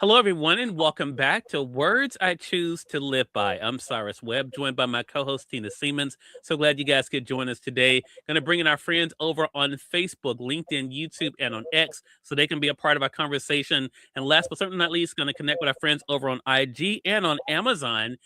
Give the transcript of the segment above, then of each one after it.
Hello, everyone, and welcome back to Words I Choose to Live By. I'm Cyrus Webb, joined by my co-host Tina Siemens. So glad you guys could join us today. Going to bring in our friends over on Facebook, LinkedIn, YouTube, and on X, so they can be a part of our conversation. And last but certainly not least, going to connect with our friends over on IG and on Amazon.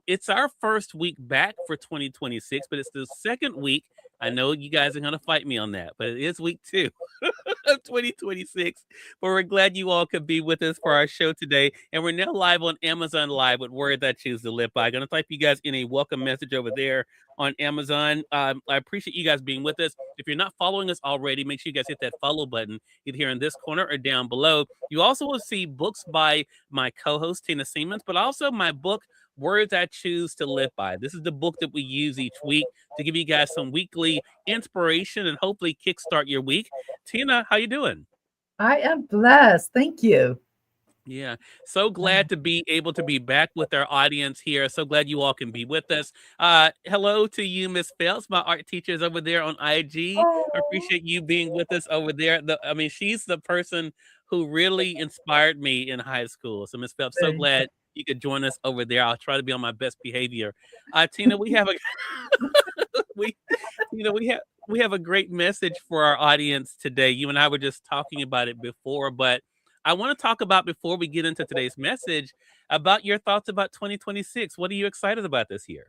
It's our first week back for 2026, but it's the second week. I know you guys are going to fight me on that, but it is week two of 2026. But we're glad you all could be with us for our show today. And we're now live on Amazon Live with Words I Choose to Live By. I'm going to type you guys in a welcome message over there on Amazon. I appreciate you guys being with us. If you're not following us already, make sure you guys hit that follow button either here in this corner or down below. You also will see books by my co-host, Tina Siemens, but also my book, Words I Choose to Live By. This is the book that we use each week to give you guys some weekly inspiration and hopefully kickstart your week. Tina, how you doing? I am blessed. Thank you. Yeah, so glad to be able to be back with our audience here. So glad you all can be with us. Hello to you, Miss Phelps, my art teachers over there on IG. I Oh, appreciate you being with us over there. She's the person who really inspired me in high school. So, Miss Phelps, so thank glad you could join us over there. I'll try to be on my best behavior. Tina, we have a we, we have a great message for our audience today. You and I were just talking about it before, but I want to talk about before we get into today's message about your thoughts about 2026. What are you excited about this year?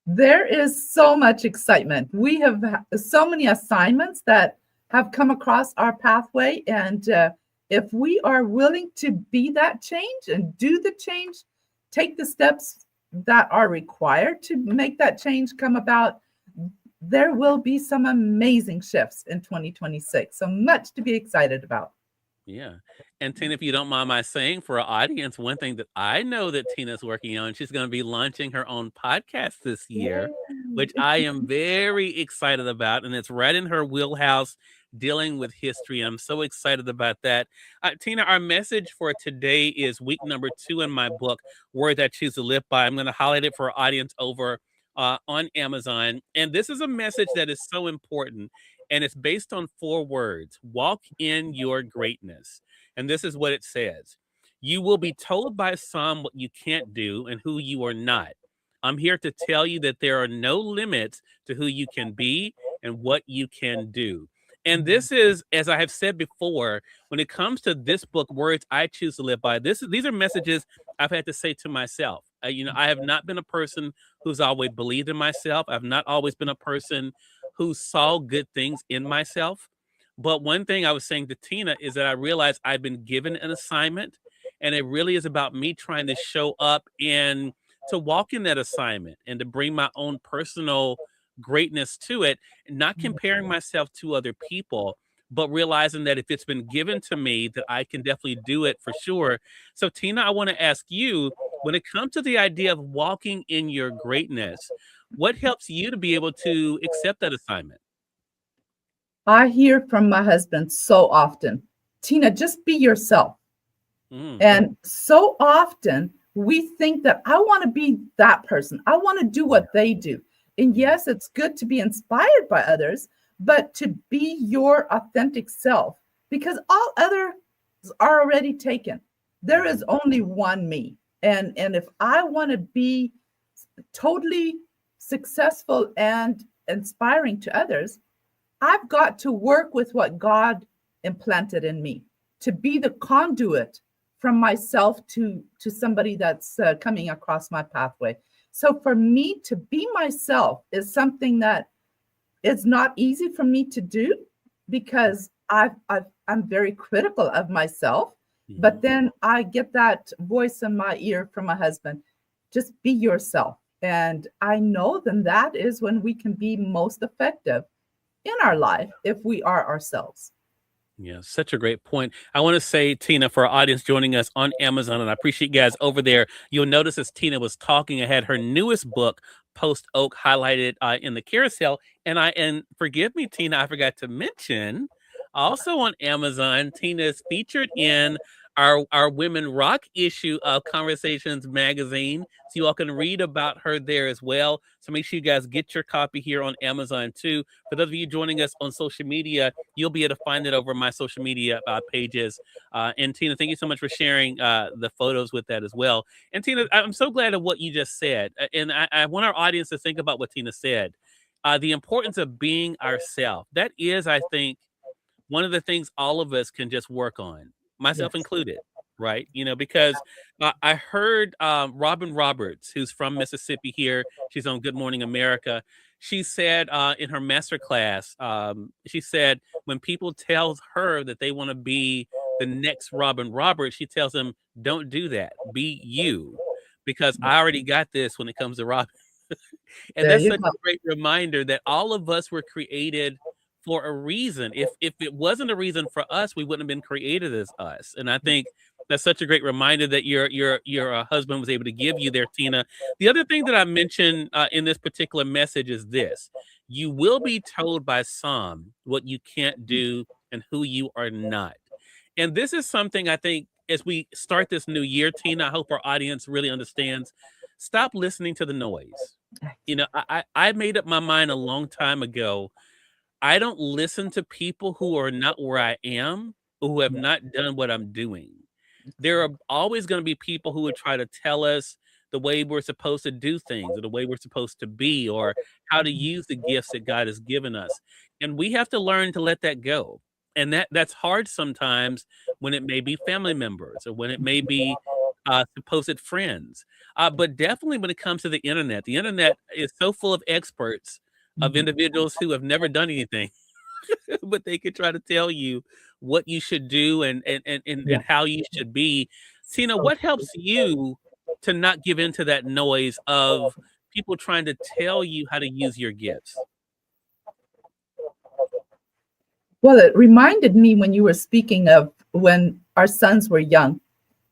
There is so much excitement. We have so many assignments that have come across our pathway. And if we are willing to be that change and do the change, take the steps that are required to make that change come about, there will be some amazing shifts in 2026. So much to be excited about. Yeah. And Tina, if you don't mind my saying for our audience, one thing that I know that Tina's working on, she's going to be launching her own podcast this year, which Yay. I am very excited about. And it's right in her wheelhouse dealing with history. I'm so excited about that. Tina, our message for today is week number 2 in my book, Words I Choose to Live By. I'm going to highlight it for our audience over on Amazon. And this is a message that is so important, and it's based on 4 words: walk in your greatness. And this is what it says: you will be told by some what you can't do and who you are not. I'm here to tell you that there are no limits to who you can be and what you can do. And this is, as I have said before, when it comes to this book, Words I Choose to Live By, these are messages I've had to say to myself. I have not been a person who's always believed in myself. I've not always been a person who saw good things in myself. But one thing I was saying to Tina is that I realized I've been given an assignment, and it really is about me trying to show up and to walk in that assignment and to bring my own personal greatness to it, not comparing myself to other people, but realizing that if it's been given to me, that I can definitely do it for sure. So, Tina, I want to ask you, when it comes to the idea of walking in your greatness, what helps you to be able to accept that assignment? I hear from my husband so often, Tina, just be yourself. Mm, And so often we think that I want to be that person. I want to do yeah, what they do. And yeah, yes, it's good to be inspired by others, but to be your authentic self, because all others are already taken. There is mhm, only one me. And if I want to be totally successful and inspiring to others, I've got to work with what God implanted in me to be the conduit from myself to somebody that's coming across my pathway. So for me to be myself is something that is not easy for me to do because I'm very critical of myself. But mhm. then I get that voice in my ear from my husband, just be yourself. And I know then that is when we can be most effective in our life if we are ourselves. Yeah, such a great point. I want to say, Tina, for our audience joining us on Amazon, and I appreciate you guys over there. You'll notice as Tina was talking, I had her newest book, Post Oak, highlighted in the carousel. And forgive me, Tina, I forgot to mention, also on Amazon, Tina is featured in our Women Rock issue of Conversations magazine. So you all can read about her there as well. So make sure you guys get your copy here on Amazon too. For those of you joining us on social media, you'll be able to find it over my social media pages. And Tina, thank you so much for sharing the photos with that as well. And Tina, I'm so glad of what you just said. And I want our audience to think about what Tina said. The importance of being ourselves. That is, I think, one of the things all of us can just work on, myself Yes. included, right? You know, because I heard Robin Roberts, who's from Mississippi here. She's on Good Morning America. She said in her master class, she said when people tell her that they want to be the next Robin Roberts, she tells them, don't do that. Be you, because I already got this when it comes to Robin. And There that's you such go. a great reminder that all of us were created for a reason. If it wasn't a reason for us, we wouldn't have been created as us. And I think that's such a great reminder that your husband was able to give you there, Tina. The other thing that I mentioned in this particular message is this: you will be told by some what you can't do and who you are not. And this is something I think as we start this new year, Tina, I hope our audience really understands. Stop listening to the noise. You know, I made up my mind a long time ago. I don't listen to people who are not where I am, who have Yeah, not done what I'm doing. that's There are right. always going to be people who would try to tell us the way we're supposed to do things or the way we're supposed to be or how to Mhm. use the gifts that God has given us. And we have to learn to let that go. And that's hard sometimes when it may be family members or when it may be supposed friends. But definitely when it comes to the internet is so full of experts, of Mhm. individuals who have never done anything, but they could try to tell you what you should do and Yeah. how you should be. Tina, So what true. helps you to not give into that noise of people trying to tell you how to use your gifts? Well, it reminded me when you were speaking of when our sons were young.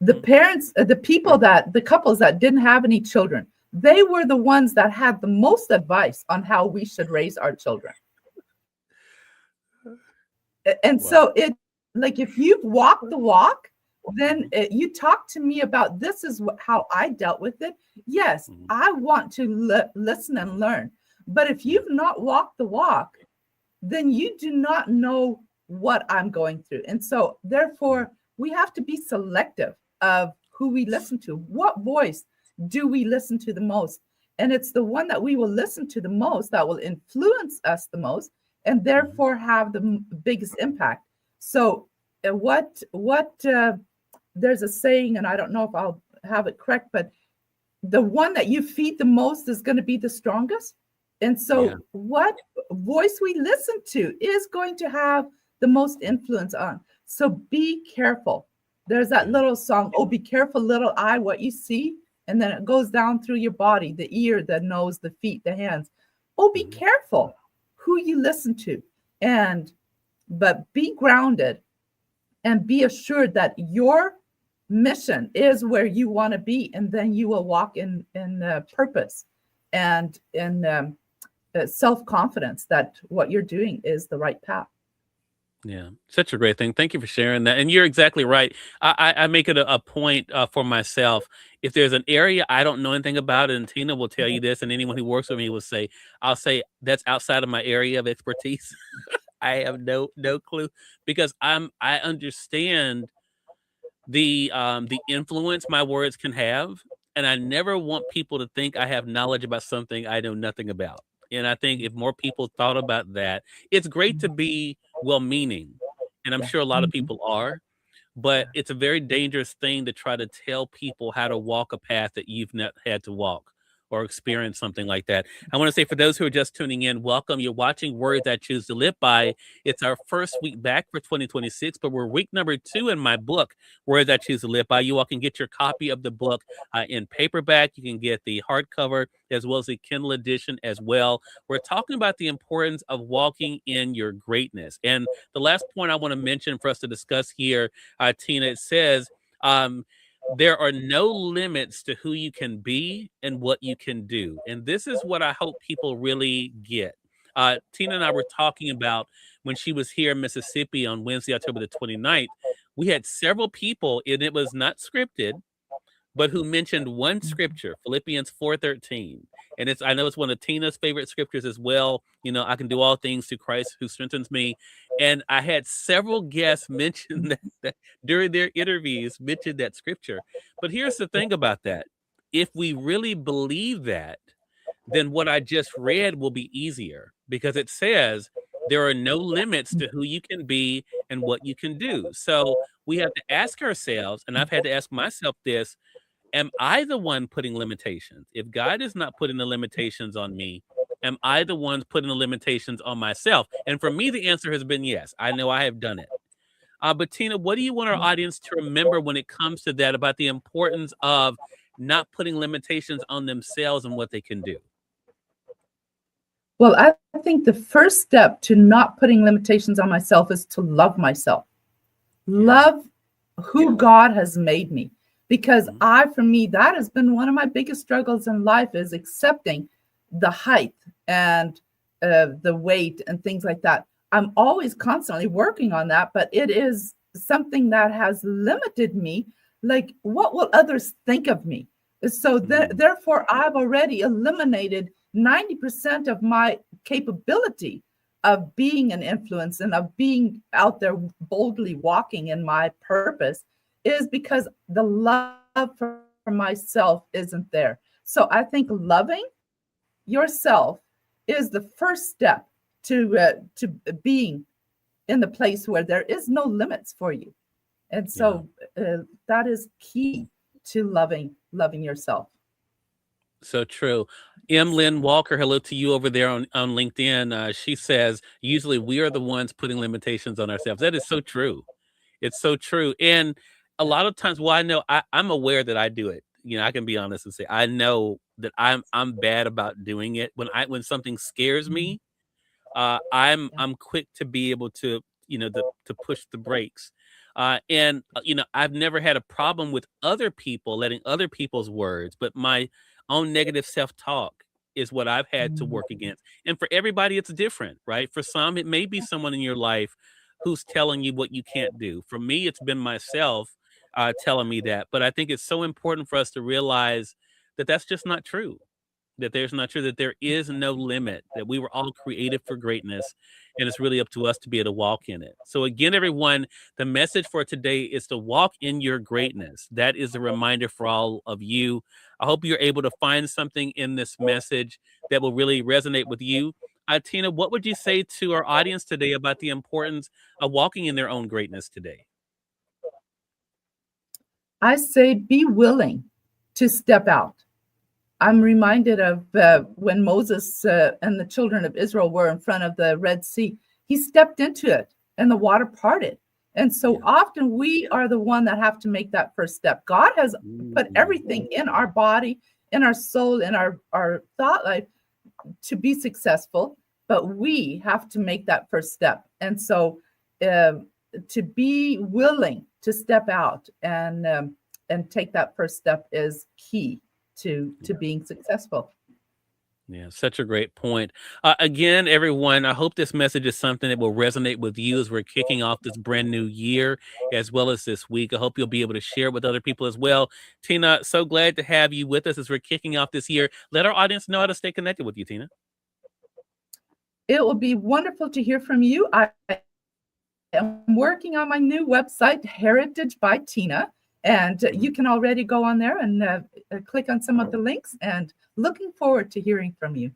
The Mhm. parents, the couples that didn't have any children, they were the ones that had the most advice on how we should raise our children. And Wow. so it, like, if you've walked the walk, then Mhm, you talk to me about this is how I dealt with it. Yes, mhm. I want to listen and learn. But if Yeah. you've not walked the walk, then you do not know what I'm going through. And so, Mhm. therefore, we have to be selective of who we listen to. What voice do we listen to the most? And it's the one that we will listen to the most that will influence us the most and Mhm. therefore have the biggest impact. So, there's a saying, and I don't know if I'll have it correct, but the one that you feed the most is going to be the strongest. And Yeah. so, what voice we listen to is going to have the most influence on. So, be careful. There's that Yeah. little song, oh, be careful, little eye, what you see. And then it goes down through your body, the ear, the nose, the feet, the hands. Oh, be Mhm. careful who you listen to. And, but be grounded and be assured that your mission is where you want to be, and then you will walk in purpose and in self-confidence that what you're doing is the right path. Yeah, such a great thing. Thank you for sharing that. And you're exactly right. I make it a point for myself. If there's an area I don't know anything about, and Tina will tell you this, and anyone who works with me will say, I'll say that's outside of my area of expertise. I have no clue because I understand the influence my words can have, and I never want people to think I have knowledge about something I know nothing about. And I think if more people thought about that, it's great to be well-meaning, and I'm Yeah. sure a lot of Mhm. people are, but Yeah. it's a very dangerous thing to try to tell people how to walk a path that you've not had to walk or experience something like that. I want to say for those who are just tuning in, welcome. You're watching Words I Choose to Live By. It's our first week back for 2026, but we're week number 2 in my book, Words I Choose to Live By. You all can get your copy of the book in paperback. You can get the hardcover as well as the Kindle edition as well. We're talking about the importance of walking in your greatness. And the last point I want to mention for us to discuss here, Tina, it says, there are no limits to who you can be and what you can do. And this is what I hope people really get. Tina and I were talking about when she was here in Mississippi on Wednesday, October the 29th. we had several people, and it was not scripted, but who mentioned one Mhm. scripture, Philippians 4:13. And I know it's one of Tina's favorite scriptures as well. I can do all things through Christ who strengthens me. And I had several guests mention that during their interviews, mentioned that scripture. But here's the thing about that. If we really believe that, then what I just read will be easier, because it says there are no limits to who you can be and what you can do. So we have to ask ourselves, and I've had to ask myself this: am I the one putting limitations? If God is not putting the limitations on me, am I the one putting the limitations on myself? And for me, the answer has been yes. I know I have done it. But Tina, what do you want our audience to remember when it comes to that, about the importance of not putting limitations on themselves and what they can do? Well, I think the first step to not putting limitations on myself is to love myself. Yeah. Love who God has made me. Because Mhm. for me, that has been one of my biggest struggles in life, is accepting the height and the weight and things like that. I'm always constantly working on that, but it is something that has limited me. Like, what will others think of me? So Mm. therefore, I've already eliminated 90% of my capability of being an influence and of being out there boldly walking in my purpose, is because the love for myself isn't there. So I think loving yourself is the first step to being in the place where there is no limits for you. And Yeah. so that is key to loving yourself. So true. M. Lynn Walker, hello to you over there on LinkedIn. She says, usually we are the ones putting limitations on ourselves. That is so true. It's so true. And a lot of times, well, I know I'm aware that I do it. I can be honest and say I know that I'm bad about doing it. When something scares Mhm. me, I'm Yeah. I'm quick to be able to, to push the brakes. And I've never had a problem with other people letting other people's words, but my own negative self-talk is what I've had to Mm. work against. And for everybody, it's different, right? For some, it may be someone in your life who's telling you what you can't do. For me, it's been myself telling me that. But I think it's so important for us to realize that that's just not true, that there's not true, that there is no limit, that we were all created for greatness, and it's really up to us to be able to walk in it. So again, everyone, the message for today is to walk in your greatness. That is a reminder for all of you. I hope you're able to find something in this message that will really resonate with you. Tina, what would you say to our audience today about the importance of walking in their own greatness today? I say be willing to step out. I'm Mm. reminded of when Moses and the children of Israel were in front of the Red Sea. He stepped into it and the water parted. And so Yeah. often we are the one that have to make that first step. God has put Mm. everything in our body, in our soul, in our thought life to be successful, but we have to make that first step. And so to be willing to step out and take that first step is key to Yeah. being successful. Yeah, such a great point. Again, everyone, I hope this message is something that will resonate with you as we're kicking off this brand new year, as well as this week. I hope you'll be able to share it with other people as well. Tina, so glad to have you with us as we're kicking off this year. Let our audience know how to stay connected with you, Tina. It will be wonderful to hear from you. I am working on my new website, Heritage by Tina, and Mhm. you can already go on there and click on some of the links. And looking forward to hearing from you.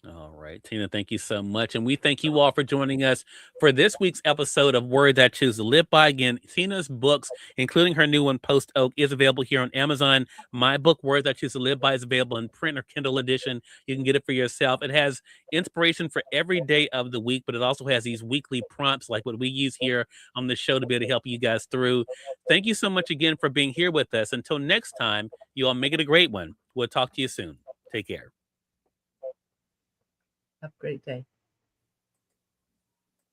All right, Tina, thank you so much. And we thank you all for joining us for this week's episode of Words I Choose to Live By. Again, Tina's books, including her new one, Post Oak, is available here on Amazon. My book, Words I Choose to Live By, is available in print or Kindle edition. You can get it for yourself. It has inspiration for every day of the week, but it also has these weekly prompts like what we use here on the show to be able to help you guys through. Thank you so much again for being here with us. Until next time, you all make it a great one. We'll talk to you soon. Take care. Have a great day.